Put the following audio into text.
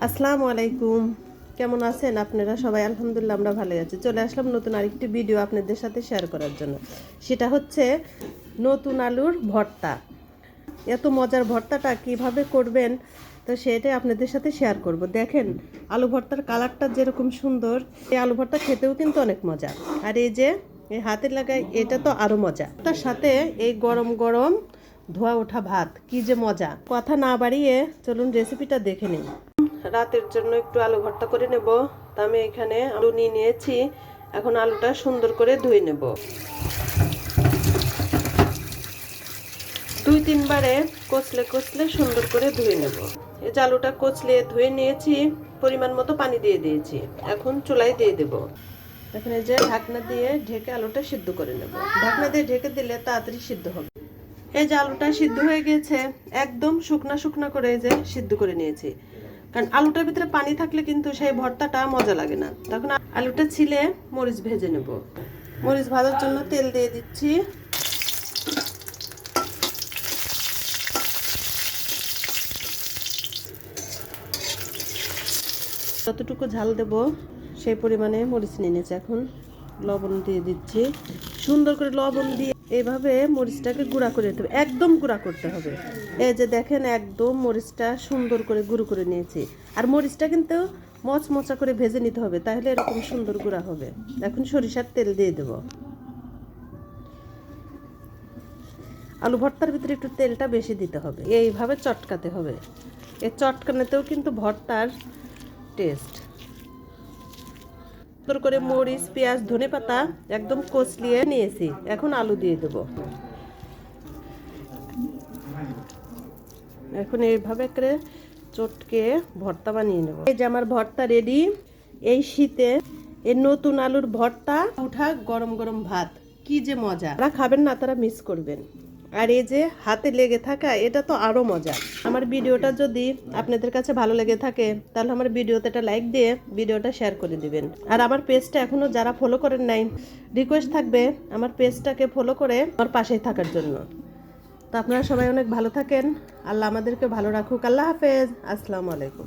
আসসালামু আলাইকুম। কেমন আছেন আপনারা সবাই? আলহামদুলিল্লাহ আমরা ভালো আছি। চলে আসলাম নতুন আরেকটি ভিডিও আপনাদের সাথে শেয়ার করার জন্য। সেটা হচ্ছে নতুন আলুর ভর্তা। এত মজার ভর্তাটা কিভাবে করবেন তো সেটাই আপনাদের সাথে শেয়ার করব। দেখেন আলু ভর্তার কালারটা যেরকম সুন্দর, এই আলু ভর্তা খেতেও কিন্তু অনেক মজা। আর এই যে এই হাতে লাগাই এটা তো আরও মজা। তার সাথে এই গরম গরম ধোয়া ওঠা ভাত কি যে মজা। কথা না বাড়িয়ে চলুন রেসিপিটা দেখে নিই। রাতের জন্য একটু আলু ভর্তা করে নেব। তা আমি এখানে আলু নিয়ে নিয়েছি। এখন আলুটা সুন্দর করে ধুয়ে নেব। 2-3 বারে কচলে কচলে সুন্দর করে ধুয়ে নেব। এই যে আলুটা কচলে ধুয়ে নিয়েছি, পরিমাণ মতো পানি দিয়ে দিয়েছি। এখন চুলায় দিয়ে দেব। এখানে যে ঢাকনা দিয়ে ঢেকে আলুটা সিদ্ধ করে নেব। ঢাকনা দিয়ে ঢেকে দিলে তাড়াতাড়ি সিদ্ধ হবে। এই যে আলুটা সিদ্ধ হয়ে গেছে, একদম শুকনা শুকনা করে এই যে সিদ্ধ করে নিয়েছি। কারণ আলুটার ভিতরে পানি থাকলে কিন্তু সেই ভর্তাটা মজা লাগে না। তখন আলুটা ছিলে মরিচ ভেজে নেব। মরিচ ভাজার জন্য তেল দিয়ে দিচ্ছি। যতটুকু ঝাল দেব সেই পরিমাণে মরিচ নিয়ে নিয়েছি। এখন লবণ দিয়ে দিচ্ছি। সুন্দর করে লবণ দিয়ে এইভাবে মরিচটাকে গুঁড়া করে নিতে হবে, একদম গুঁড়া করতে হবে। এই যে দেখেন একদম মরিচটা সুন্দর করে গুঁড়ো করে নিয়েছি। আর মরিচটা কিন্তু মচমচা করে ভেজে নিতে হবে, তাহলে এরকম সুন্দর গুঁড়া হবে। এখন সরিষার তেল দিয়ে দেব। আলু ভর্তার ভিতরে একটু তেলটা বেশি দিতে হবে, এইভাবে চটকাতে হবে। এই চটকানোতেও কিন্তু ভর্তার টেস্ট। সুন্দর করে মরিচ, পেঁয়াজ, ধনেপাতা একদম কচলিয়ে নিয়েছি। এখন আলু দিয়ে দেব। এখন এইভাবে করে চটকে ভর্তা বানিয়ে নেব। এই যে আমার ভর্তা রেডি। এই শীতে এই নতুন আলুর ভর্তা উঠা গরম গরম ভাত কি যে মজা। যারা খাবেন না তারা মিস করবেন। আর এই যে হাতে লেগে থাকা এটা তো আরো মজা। আমার ভিডিওটা যদি আপনাদের কাছে ভালো লেগে থাকে তাহলে আমার ভিডিওতে একটা লাইক দিয়ে ভিডিওটা শেয়ার করে দিবেন। আর আমার পেজটা এখনো যারা ফলো করেন নাই, রিকোয়েস্ট থাকবে আমার পেজটাকে ফলো করে আমার পাশেই থাকার জন্য। তো আপনারা সবাই অনেক ভালো থাকেন। আল্লাহ আমাদেরকে ভালো রাখুক। আল্লাহ হাফেজ। আসসালামু আলাইকুম।